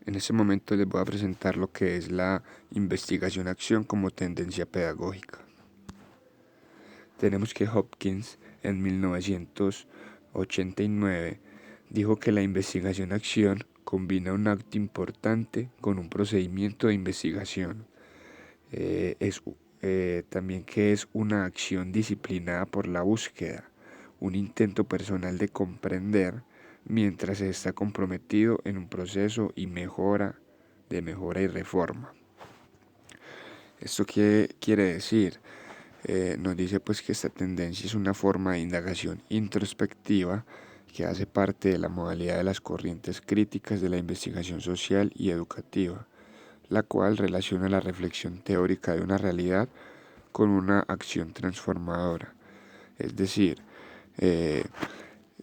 En este momento les voy a presentar lo que es la investigación-acción como tendencia pedagógica. Tenemos que Hopkins en 1989 dijo que la investigación-acción combina un acto importante con un procedimiento de investigación. También que es una acción disciplinada por la búsqueda, un intento personal de comprender mientras se está comprometido en un proceso de mejora y reforma. ¿Esto qué quiere decir? Nos dice pues que esta tendencia es una forma de indagación introspectiva que hace parte de la modalidad de las corrientes críticas de la investigación social y educativa, la cual relaciona la reflexión teórica de una realidad con una acción transformadora. Es decir, eh,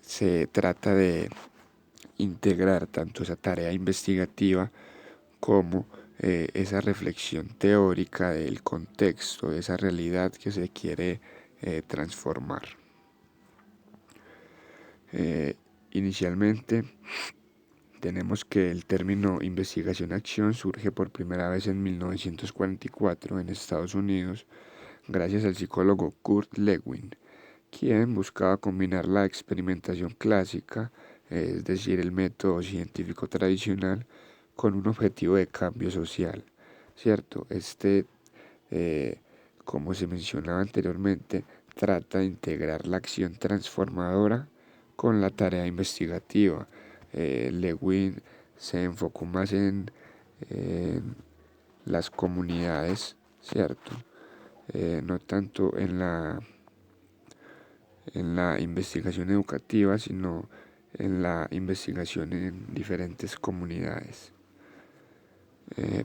se trata de integrar tanto esa tarea investigativa como esa reflexión teórica del contexto, de esa realidad que se quiere transformar. Inicialmente tenemos que el término investigación-acción surge por primera vez en 1944 en Estados Unidos gracias al psicólogo Kurt Lewin, quien buscaba combinar la experimentación clásica, es decir, el método científico tradicional, con un objetivo de cambio social, ¿cierto? Eh, como se mencionaba anteriormente, trata de integrar la acción transformadora con la tarea investigativa. Lewin se enfocó más en las comunidades, ¿cierto? No tanto en la investigación educativa, sino en la investigación en diferentes comunidades.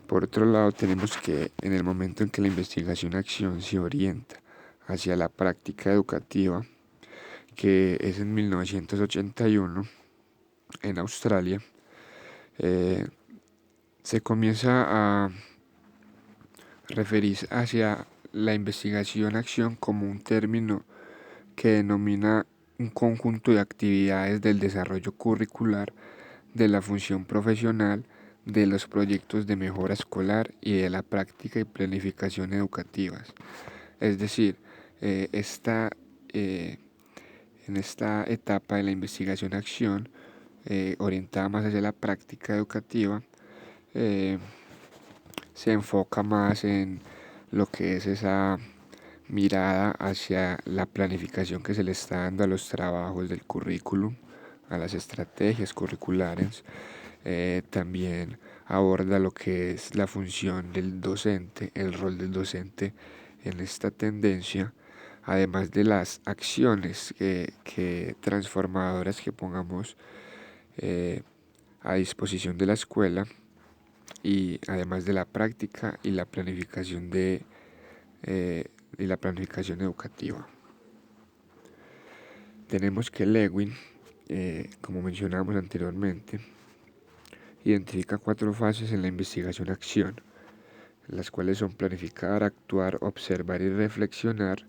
Por otro lado, tenemos que en el momento en que la investigación-acción se orienta hacia la práctica educativa, que es en 1981 en Australia, eh, se comienza a referir hacia la investigación-acción como un término que denomina un conjunto de actividades del desarrollo curricular, de la función profesional, de los proyectos de mejora escolar y de la práctica y planificación educativas. Es decir, eh, esta, eh, en esta etapa de la investigación-acción, orientada más hacia la práctica educativa, eh, se enfoca más en lo que es esa mirada hacia la planificación que se le está dando a los trabajos del currículum, a las estrategias curriculares. También aborda lo que es la función del docente, el rol del docente en esta tendencia, además de las acciones que transformadoras que pongamos eh, a disposición de la escuela y además de la práctica y la planificación eh, y la planificación educativa. Tenemos que Lewin, como mencionamos anteriormente, identifica 4 fases en la investigación-acción, las cuales son planificar, actuar, observar y reflexionar,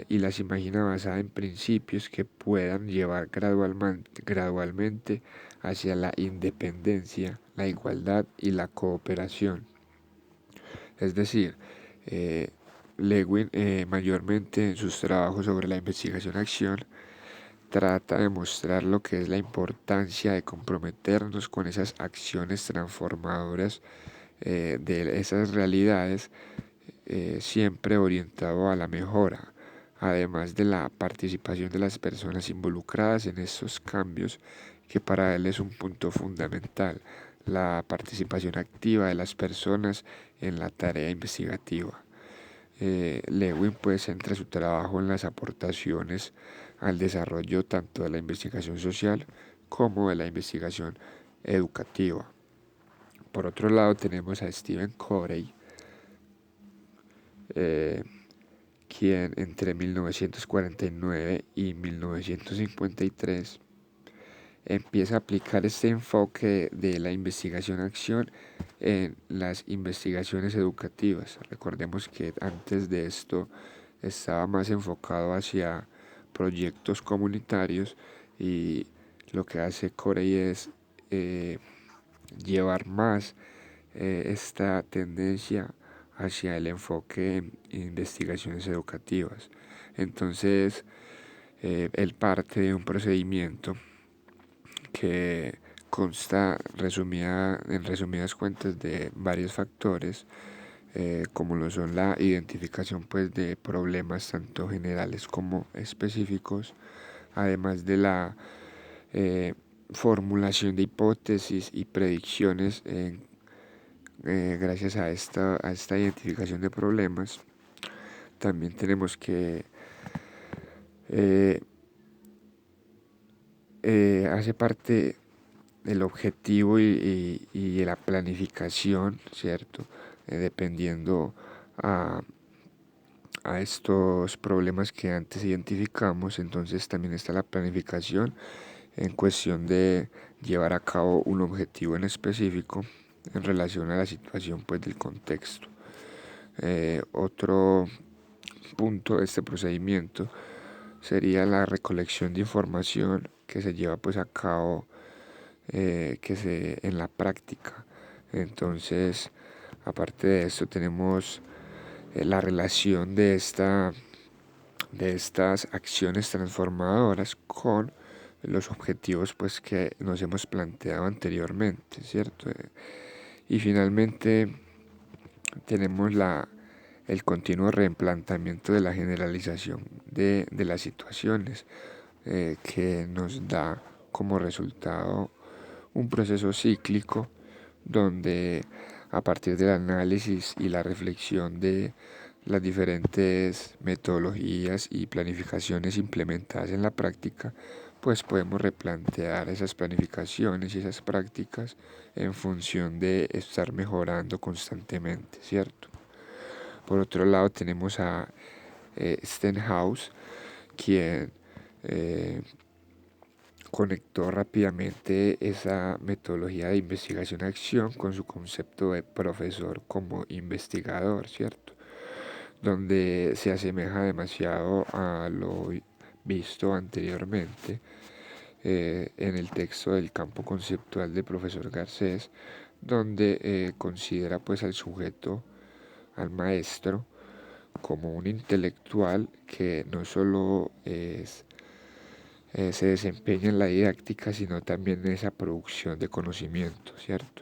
y las imagina basadas en principios que puedan llevar gradualmente hacia la independencia, la igualdad y la cooperación. Es decir, eh, Lewin mayormente en sus trabajos sobre la investigación-acción trata de mostrar lo que es la importancia de comprometernos con esas acciones transformadoras de esas realidades, siempre orientado a la mejora, además de la participación de las personas involucradas en estos cambios, que para él es un punto fundamental, la participación activa de las personas en la tarea investigativa. Lewin pues centra su trabajo en las aportaciones al desarrollo tanto de la investigación social como de la investigación educativa. Por otro lado tenemos a Stephen Covey, eh, quien entre 1949 y 1953 empieza a aplicar este enfoque de la investigación-acción en las investigaciones educativas. Recordemos que antes de esto estaba más enfocado hacia proyectos comunitarios y lo que hace Corey es llevar más esta tendencia hacia el enfoque en investigaciones educativas. Entonces, él parte de un procedimiento que consta en resumidas cuentas de varios factores, como lo son la identificación pues, de problemas tanto generales como específicos, además de la formulación de hipótesis y predicciones gracias a esta identificación de problemas. También tenemos que hace parte del objetivo y la planificación, ¿cierto? Dependiendo a, a estos problemas que antes identificamos, entonces también está la planificación en cuestión de llevar a cabo un objetivo en específico en relación a la situación pues del contexto. Otro punto de este procedimiento sería la recolección de información que se lleva pues a cabo en la práctica. Entonces, aparte de esto, tenemos la relación de estas acciones transformadoras con los objetivos pues que nos hemos planteado anteriormente, ¿cierto? Y finalmente tenemos el continuo reemplazamiento de la generalización de las situaciones que nos da como resultado un proceso cíclico donde a partir del análisis y la reflexión de las diferentes metodologías y planificaciones implementadas en la práctica, pues podemos replantear esas planificaciones y esas prácticas en función de estar mejorando constantemente, ¿cierto? Por otro lado tenemos a Stenhouse, quien eh, conectó rápidamente esa metodología de investigación-acción con su concepto de profesor como investigador, ¿cierto? Donde se asemeja demasiado a lo visto anteriormente en el texto del campo conceptual del profesor Garcés, donde considera pues al sujeto, al maestro, como un intelectual que no solo se desempeña en la didáctica, sino también en esa producción de conocimiento, ¿cierto?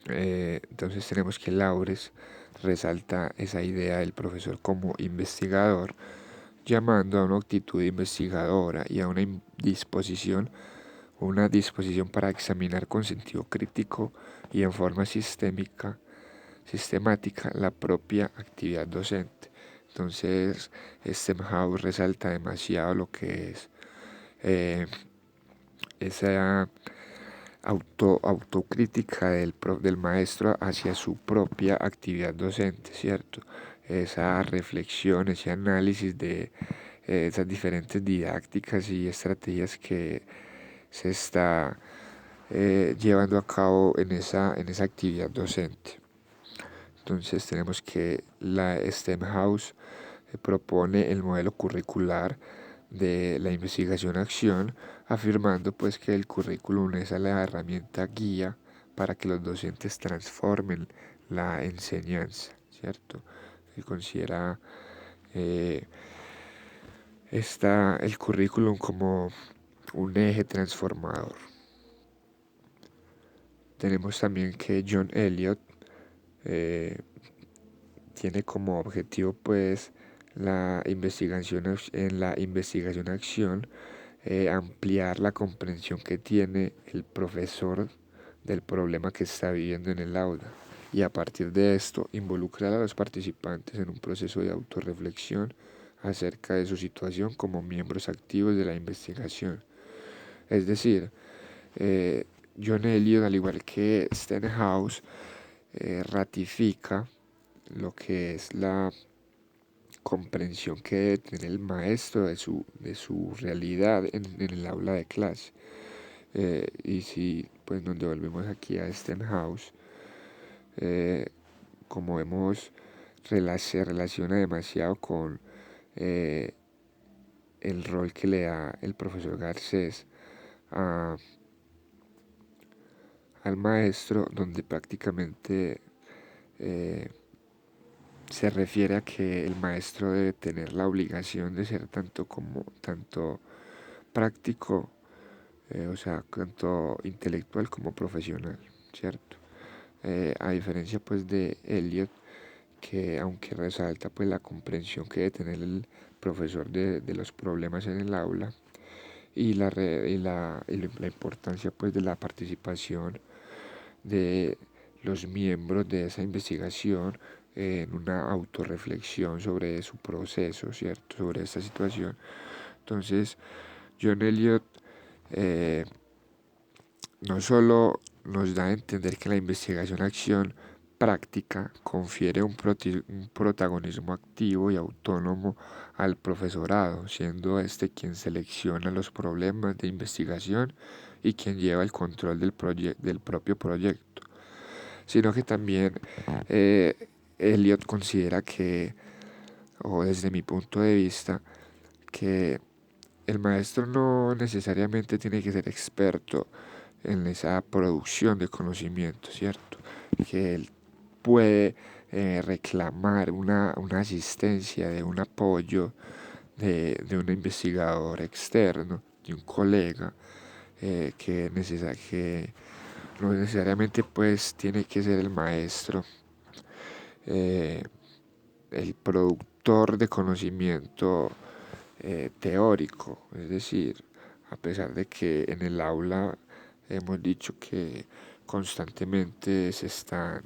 Entonces tenemos que Laures resalta esa idea del profesor como investigador, llamando a una actitud investigadora y a una disposición para examinar con sentido crítico y en forma sistemática la propia actividad docente. Entonces, Stenhouse resalta demasiado lo que es esa autocrítica del maestro hacia su propia actividad docente, ¿cierto? Esa reflexión, ese análisis de esas diferentes didácticas y estrategias que se está llevando a cabo en esa actividad docente. Entonces tenemos que la Stenhouse propone el modelo curricular de la investigación-acción, afirmando pues que el currículum es la herramienta guía para que los docentes transformen la enseñanza, ¿cierto? Se considera el currículum como un eje transformador. Tenemos también que John Elliot eh, tiene como objetivo pues en la investigación acción ampliar la comprensión que tiene el profesor del problema que está viviendo en el aula y a partir de esto involucrar a los participantes en un proceso de autorreflexión acerca de su situación como miembros activos de la investigación. Es decir, eh, John Elliot, al igual que Stenhouse, ratifica lo que es la comprensión que debe tener el maestro de su realidad en el aula de clase. Y si pues nos devolvemos aquí a Stenhouse, eh, como vemos, se relaciona demasiado con eh, el rol que le da el profesor Garcés a, al maestro, donde prácticamente eh, se refiere a que el maestro debe tener la obligación de ser tanto práctico, o sea, tanto intelectual como profesional, ¿cierto? A diferencia pues de Eliot, que aunque resalta pues la comprensión que debe tener el profesor de los problemas en el aula y la importancia pues de la participación de los miembros de esa investigación en una autorreflexión sobre su proceso, ¿cierto? Sobre esta situación. Entonces, John Eliot eh, no solo nos da a entender que la investigación-acción práctica confiere un protagonismo activo y autónomo al profesorado, siendo este quien selecciona los problemas de investigación y quien lleva el control del propio proyecto, sino que también Eliot considera que, o desde mi punto de vista, que el maestro no necesariamente tiene que ser experto en esa producción de conocimiento, ¿cierto? Que él puede reclamar una asistencia, de un apoyo de un investigador externo, de un colega, que no necesariamente pues tiene que ser el maestro, eh, el productor de conocimiento teórico, es decir, a pesar de que en el aula hemos dicho que constantemente se están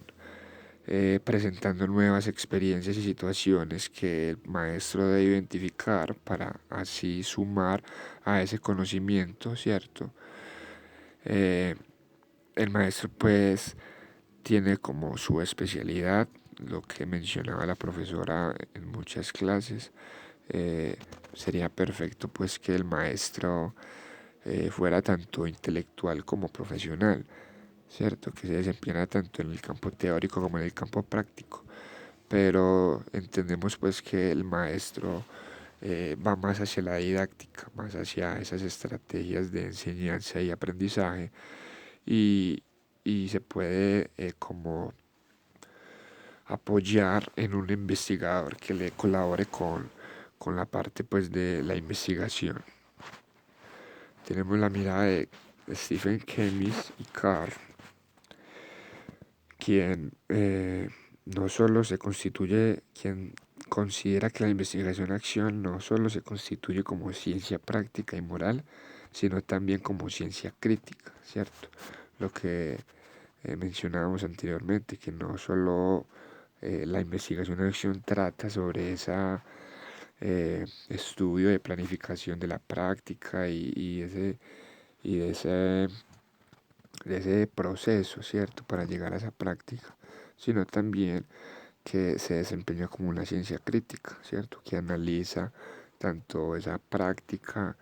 presentando nuevas experiencias y situaciones que el maestro debe identificar para así sumar a ese conocimiento, ¿cierto? Eh, el maestro pues tiene como su especialidad, lo que mencionaba la profesora en muchas clases. Sería perfecto pues que el maestro fuera tanto intelectual como profesional, ¿cierto? Que se desempeñara tanto en el campo teórico como en el campo práctico. Pero entendemos pues que el maestro va más hacia la didáctica, más hacia esas estrategias de enseñanza y aprendizaje y, y se puede como apoyar en un investigador que le colabore con la parte pues de la investigación. Tenemos la mirada de Stephen Kemmis y Carr, quien no solo se constituye, quien considera que la investigación-acción no solo se constituye como ciencia práctica y moral, sino también como ciencia crítica, ¿cierto? Lo que mencionábamos anteriormente, que no solo la investigación-acción trata sobre ese estudio de planificación de la práctica y de ese proceso, ¿cierto? Para llegar a esa práctica, sino también que se desempeña como una ciencia crítica, ¿cierto? Que analiza tanto esa práctica,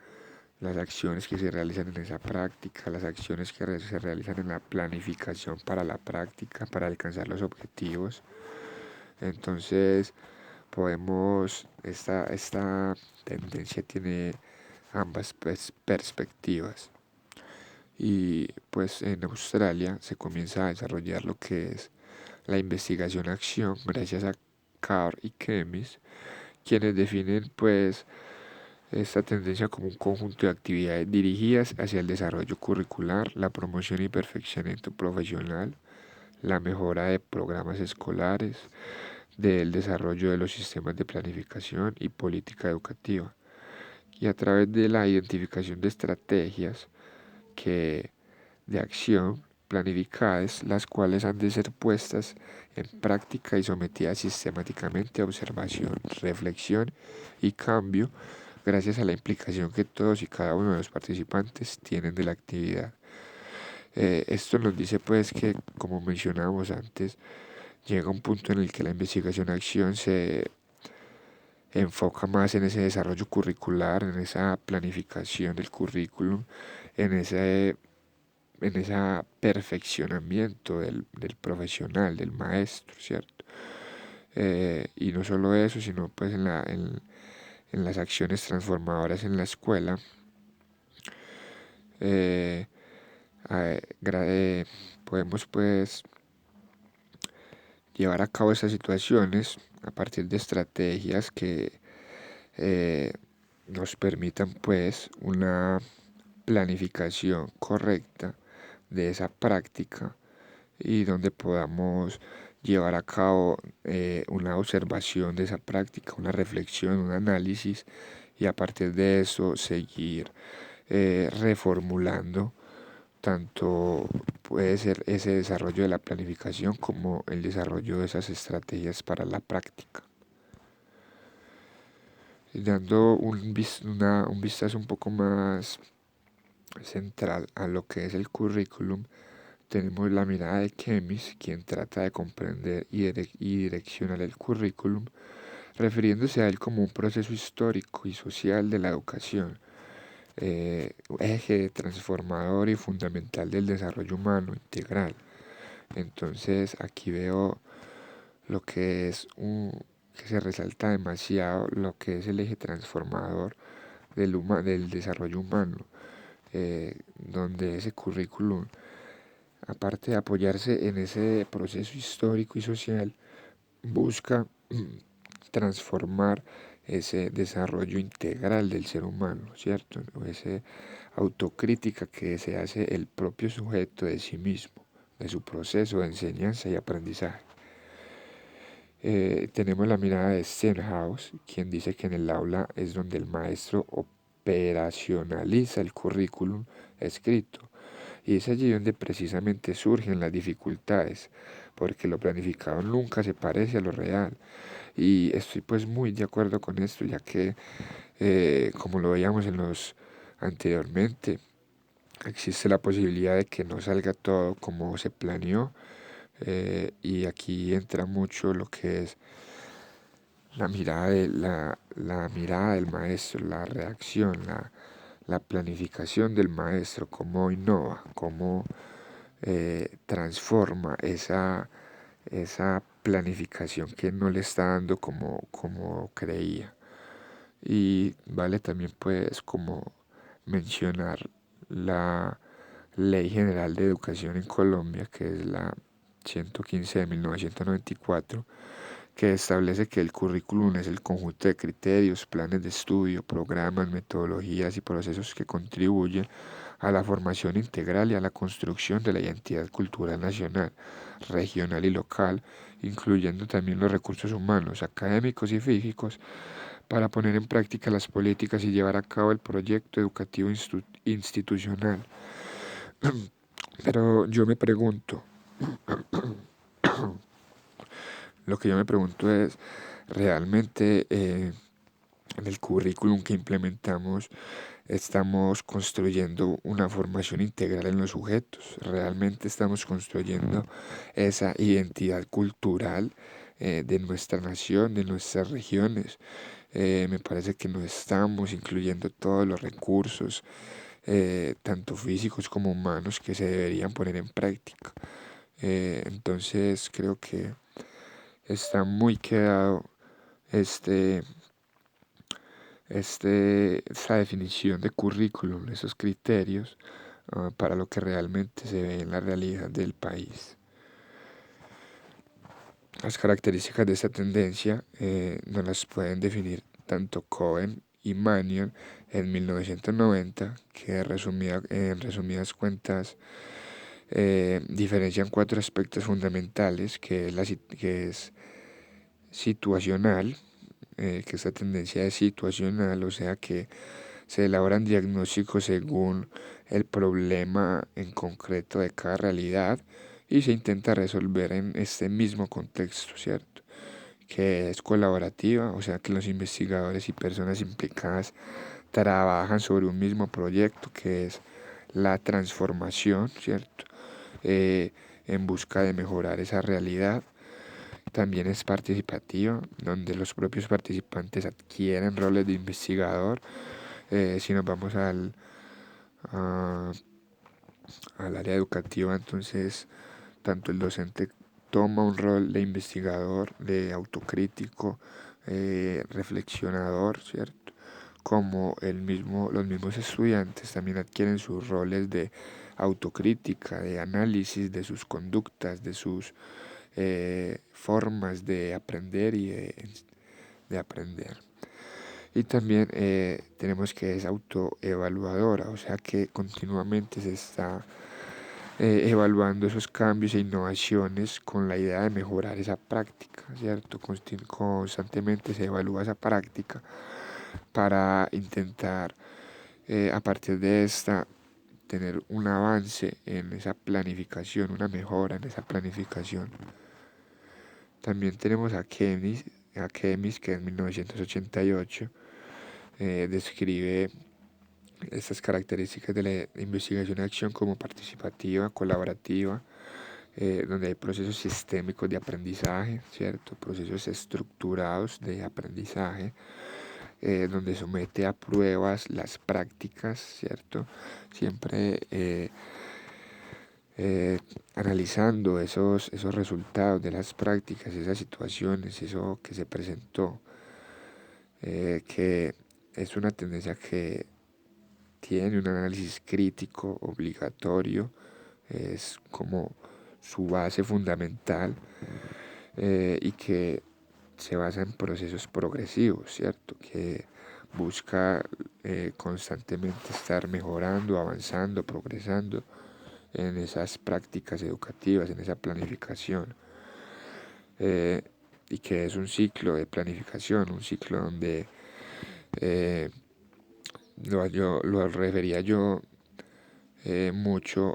las acciones que se realizan en esa práctica, las acciones que se realizan en la planificación para la práctica, para alcanzar los objetivos. Entonces, esta tendencia tiene ambas perspectivas. Y pues en Australia se comienza a desarrollar lo que es la investigación-acción gracias a Carr y Kemmis, quienes definen pues esta tendencia como un conjunto de actividades dirigidas hacia el desarrollo curricular, la promoción y perfeccionamiento profesional, la mejora de programas escolares, del desarrollo de los sistemas de planificación y política educativa, y a través de la identificación de estrategias que de acción planificadas, las cuales han de ser puestas en práctica y sometidas sistemáticamente a observación, reflexión y cambio, gracias a la implicación que todos y cada uno de los participantes tienen de la actividad. Esto nos dice pues que, como mencionábamos antes, llega un punto en el que la investigación-acción se enfoca más en ese desarrollo curricular, en esa planificación del currículum, en ese perfeccionamiento del profesional, del maestro, ¿cierto? Y no solo eso, sino pues en las acciones transformadoras en la escuela, eh, eh, podemos pues llevar a cabo esas situaciones a partir de estrategias que eh, nos permitan pues una planificación correcta de esa práctica y donde podamos llevar a cabo una observación de esa práctica, una reflexión, un análisis y a partir de eso seguir reformulando tanto puede ser ese desarrollo de la planificación como el desarrollo de esas estrategias para la práctica. Y dando un vistazo un poco más central a lo que es el currículum, tenemos la mirada de Kemis, quien trata de comprender y direccionar el currículum, refiriéndose a él como un proceso histórico y social de la educación, eje transformador y fundamental del desarrollo humano integral. Entonces aquí veo lo que es que se resalta demasiado lo que es el eje transformador del desarrollo humano, donde ese currículum, aparte de apoyarse en ese proceso histórico y social, busca transformar ese desarrollo integral del ser humano, ¿cierto? O esa autocrítica que se hace el propio sujeto de sí mismo, de su proceso de enseñanza y aprendizaje. Tenemos la mirada de Stenhouse, quien dice que en el aula es donde el maestro operacionaliza el currículum escrito. Y es allí donde precisamente surgen las dificultades, porque lo planificado nunca se parece a lo real. Y estoy pues muy de acuerdo con esto, ya que como lo veíamos en los anteriormente, existe la posibilidad de que no salga todo como se planeó. Y aquí entra mucho lo que es la mirada del maestro, la reacción, la planificación del maestro, cómo innova, cómo transforma esa planificación que no le está dando como creía. Y vale también pues como mencionar la Ley General de Educación en Colombia, que es la 115 de 1994, que establece que el currículum es el conjunto de criterios, planes de estudio, programas, metodologías y procesos que contribuyen a la formación integral y a la construcción de la identidad cultural nacional, regional y local, incluyendo también los recursos humanos, académicos y físicos, para poner en práctica las políticas y llevar a cabo el proyecto educativo institucional. Pero yo me pregunto, lo que yo me pregunto es, ¿realmente en el currículum que implementamos estamos construyendo una formación integral en los sujetos? ¿Realmente estamos construyendo esa identidad cultural de nuestra nación, de nuestras regiones? Me parece que no estamos incluyendo todos los recursos, tanto físicos como humanos, que se deberían poner en práctica. Entonces creo que está muy quedado este, esta definición de currículum, esos criterios para lo que realmente se ve en la realidad del país. Las características de esta tendencia nos las pueden definir tanto Cohen y Manion en 1990, que en resumidas cuentas diferencian cuatro aspectos fundamentales, que es situacional, que esta tendencia es situacional, o sea que se elaboran diagnósticos según el problema en concreto de cada realidad y se intenta resolver en este mismo contexto, ¿cierto? Que es colaborativa, o sea que los investigadores y personas implicadas trabajan sobre un mismo proyecto que es la transformación, ¿cierto? Eh, en busca de mejorar esa realidad. También es participativa, donde los propios participantes adquieren roles de investigador. Si nos vamos a- al área educativa, entonces tanto el docente toma un rol de investigador, de autocrítico, reflexionador, ¿cierto? Como los mismos estudiantes también adquieren sus roles de autocrítica, de análisis de sus conductas, de sus formas de aprender y de aprender. Y también tenemos que es autoevaluadora, o sea que continuamente se está evaluando esos cambios e innovaciones con la idea de mejorar esa práctica, ¿cierto? Constantemente se evalúa esa práctica para intentar a partir de esta tener un avance en esa planificación, una mejora en esa planificación. También tenemos a Kemis que en 1988 describe estas características de la investigación y acción como participativa, colaborativa, donde hay procesos sistémicos de aprendizaje, ¿cierto? Procesos estructurados de aprendizaje, donde somete a pruebas las prácticas, ¿cierto? Siempre analizando esos resultados de las prácticas, esas situaciones, eso que se presentó, que es una tendencia que tiene un análisis crítico obligatorio, es como su base fundamental y que se basa en procesos progresivos, ¿cierto? Que busca constantemente estar mejorando, avanzando, progresando en esas prácticas educativas, en esa planificación. Y que es un ciclo de planificación, un ciclo donde lo refería yo mucho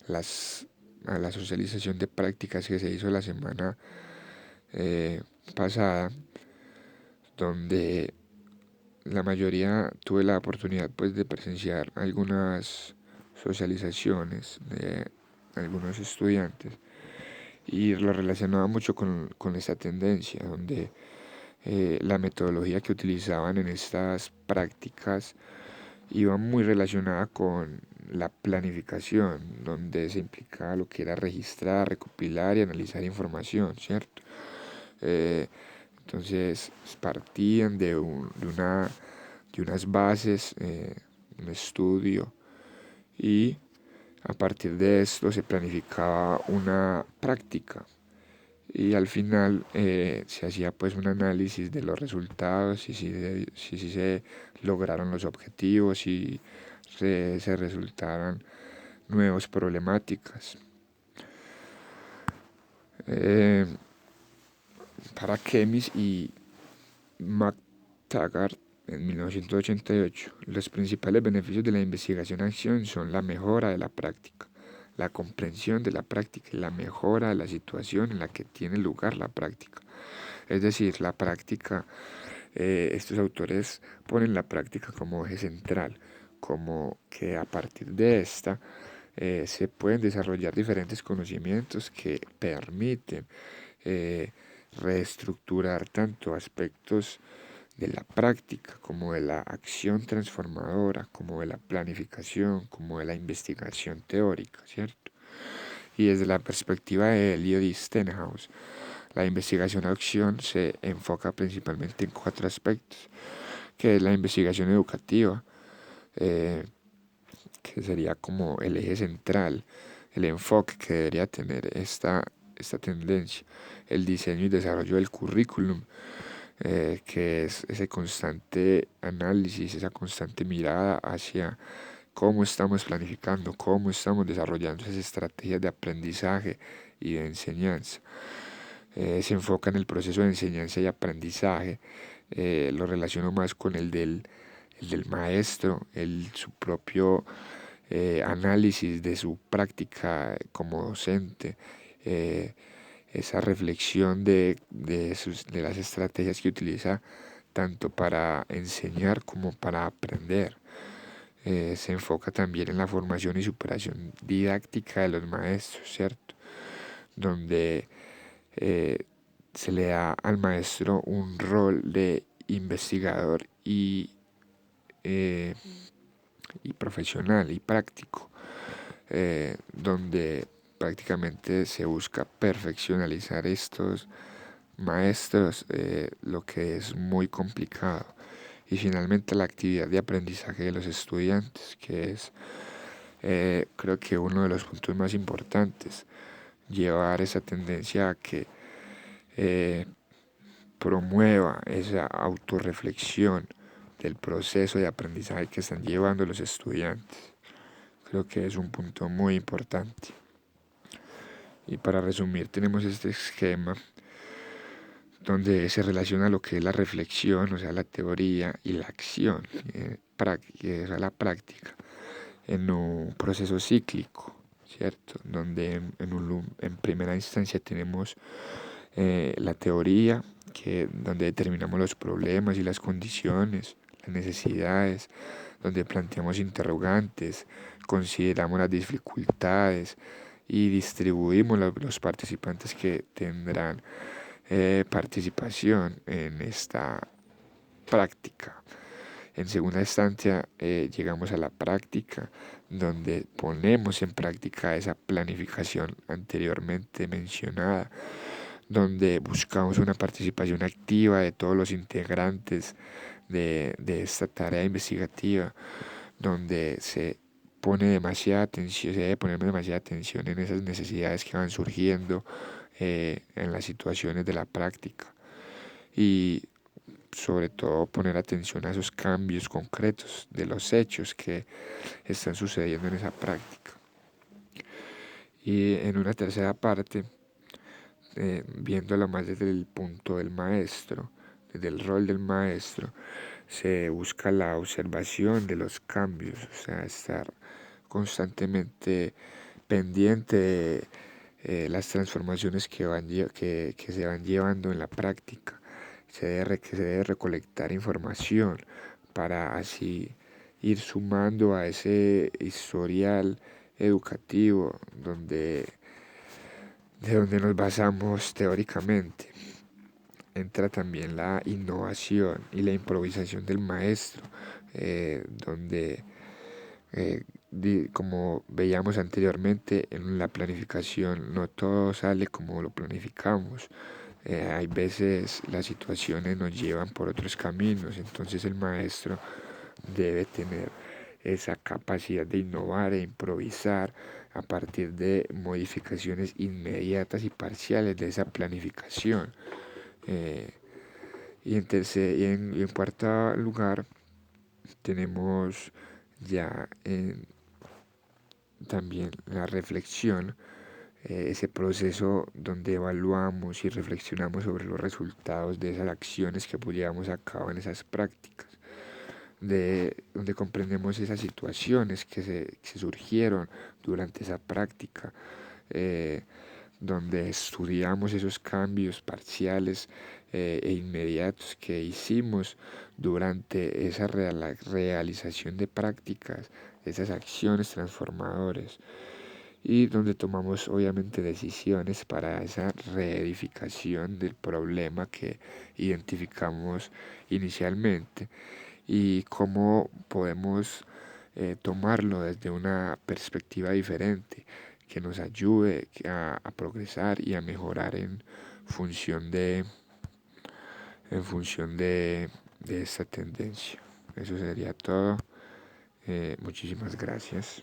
las, a la socialización de prácticas que se hizo la semana pasada, donde la mayoría tuve la oportunidad pues de presenciar algunas socializaciones de algunos estudiantes y lo relacionaba mucho con esta tendencia, donde la metodología que utilizaban en estas prácticas iba muy relacionada con la planificación, donde se implicaba lo que era registrar, recopilar y analizar información, ¿cierto? Eh, entonces partían de unas bases, un estudio, y a partir de esto se planificaba una práctica y al final se hacía pues un análisis de los resultados y si se lograron los objetivos y se resultaran nuevas problemáticas. Eh, para Kemis y McTaggart en 1988, los principales beneficios de la investigación-acción son la mejora de la práctica, la comprensión de la práctica y la mejora de la situación en la que tiene lugar la práctica. Es decir, la práctica, estos autores ponen la práctica como eje central, como que a partir de esta se pueden desarrollar diferentes conocimientos que permiten reestructurar tanto aspectos de la práctica como de la acción transformadora, como de la planificación, como de la investigación teórica, ¿cierto? Y desde la perspectiva de Elliot Stenhouse, la investigación-acción se enfoca principalmente en cuatro aspectos, que es la investigación educativa, que sería como el eje central, el enfoque que debería tener esta tendencia, el diseño y desarrollo del currículum, que es ese constante análisis, esa constante mirada hacia cómo estamos planificando, cómo estamos desarrollando esas estrategias de aprendizaje y de enseñanza. Se enfoca en el proceso de enseñanza y aprendizaje, lo relaciono más con el del maestro, su propio análisis de su práctica como docente, esa reflexión de las estrategias que utiliza tanto para enseñar como para aprender. Se enfoca también en la formación y superación didáctica de los maestros, ¿cierto? Donde se le da al maestro un rol de investigador y profesional y práctico, donde prácticamente se busca perfeccionalizar estos maestros, lo que es muy complicado. Y finalmente la actividad de aprendizaje de los estudiantes, que es creo que uno de los puntos más importantes, llevar esa tendencia a que eh, promueva esa autorreflexión del proceso de aprendizaje que están llevando los estudiantes. Creo que es un punto muy importante. Y para resumir, tenemos este esquema donde se relaciona lo que es la reflexión, o sea, la teoría y la acción, o sea, la práctica, en un proceso cíclico, ¿cierto? Donde en primera instancia tenemos la teoría, donde determinamos los problemas y las condiciones, las necesidades, donde planteamos interrogantes, consideramos las dificultades y distribuimos los participantes que tendrán participación en esta práctica. En segunda instancia, llegamos a la práctica, donde ponemos en práctica esa planificación anteriormente mencionada, donde buscamos una participación activa de todos los integrantes de esta tarea investigativa, donde se debe poner demasiada atención en esas necesidades que van surgiendo en las situaciones de la práctica. Y sobre todo poner atención a esos cambios concretos de los hechos que están sucediendo en esa práctica. Y en una tercera parte, viéndolo más desde el punto del maestro, desde el rol del maestro, se busca la observación de los cambios, o sea, estar constantemente pendiente de las transformaciones que se van llevando en la práctica. Que se debe recolectar información para así ir sumando a ese historial educativo de donde nos basamos teóricamente. Entra también la innovación y la improvisación del maestro, donde, como veíamos anteriormente, en la planificación no todo sale como lo planificamos. Hay veces las situaciones nos llevan por otros caminos, entonces el maestro debe tener esa capacidad de innovar e improvisar a partir de modificaciones inmediatas y parciales de esa planificación. Eh, y en cuarto lugar tenemos ya también la reflexión, ese proceso donde evaluamos y reflexionamos sobre los resultados de esas acciones que llevamos a cabo en esas prácticas, donde comprendemos esas situaciones que surgieron durante esa práctica, donde estudiamos esos cambios parciales e inmediatos que hicimos durante esa realización de prácticas, esas acciones transformadoras, y donde tomamos obviamente decisiones para esa reedificación del problema que identificamos inicialmente y cómo podemos tomarlo desde una perspectiva diferente que nos ayude a progresar y a mejorar función de, en función de esta tendencia. Eso sería todo. Muchísimas gracias.